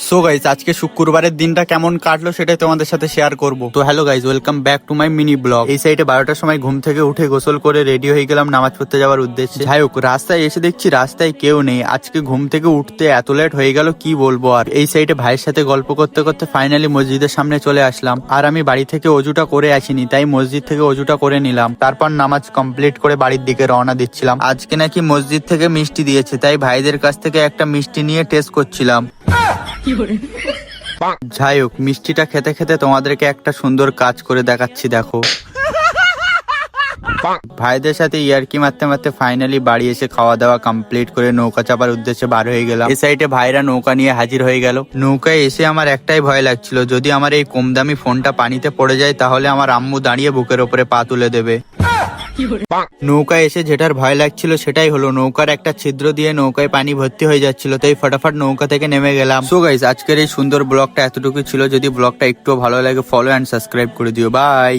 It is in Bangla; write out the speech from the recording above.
সো গাইজ আজকে শুক্রবারের দিনটা কেমন কাটলো সেটাই তোমাদের সাথে শেয়ার করব। তো hello guys, welcome back to my mini blog. এই সাইডে 12টার সময় ঘুম থেকে উঠে গোসল করে রেডি হয়ে গেলাম নামাজ পড়তে যাওয়ার উদ্দেশ্যে। যাই হোক, রাস্তায় এসে দেখছি রাস্তায় কেউ নেই। আজকে ঘুম থেকে উঠতে এত লেট হয়ে গেল কি বলবো। আর এই সাইডে ভাইয়ের সাথে গল্প করতে করতে ফাইনালি মসজিদের সামনে চলে আসলাম। আর আমি বাড়ি থেকে অজুটা করে আসিনি, তাই মসজিদ থেকে অজুটা করে নিলাম। তারপর নামাজ কমপ্লিট করে বাড়ির দিকে রওনা দিচ্ছিলাম। আজকে নাকি মসজিদ থেকে মিষ্টি দিয়েছে, তাই ভাইদের কাছ থেকে একটা মিষ্টি নিয়ে টেস্ট করছিলাম। যাই হোক, মিষ্টিটা খেতে খেতে তোমাদেরকে একটা সুন্দর কাজ করে দেখাচ্ছি, দেখো। ভাইদের সাথে ইয়ার্কি মারতে মারতে ফাইনালি বাড়ি এসে খাওয়া দাওয়া কমপ্লিট করে নৌকা চাপার উদ্দেশ্যে বার হয়ে গেলাম। এই সাইডে ভাইরা নৌকা নিয়ে হাজির হয়ে গেল। নৌকায় এসে আমার একটাই ভয় লাগছিল, যদি আমার এই কম দামি ফোনটা পানিতে পড়ে যায় তাহলে আমার আম্মু দাঁড়িয়ে বুকের ওপরে পা তুলে দেবে। নৌকায় এসে যেটার ভয় লাগছিল সেটাই হলো, নৌকার একটা ছিদ্র দিয়ে নৌকায় পানি ভর্তি হয়ে যাচ্ছিল, তাই ফটাফট নৌকা থেকে নেমে গেলাম। সো গাইস, আজকের এই সুন্দর ব্লগটা এতটুকু ছিল। যদি ব্লগটা একটু ভালো লাগে ফলো এন্ড সাবস্ক্রাইব করে দিও। বাই।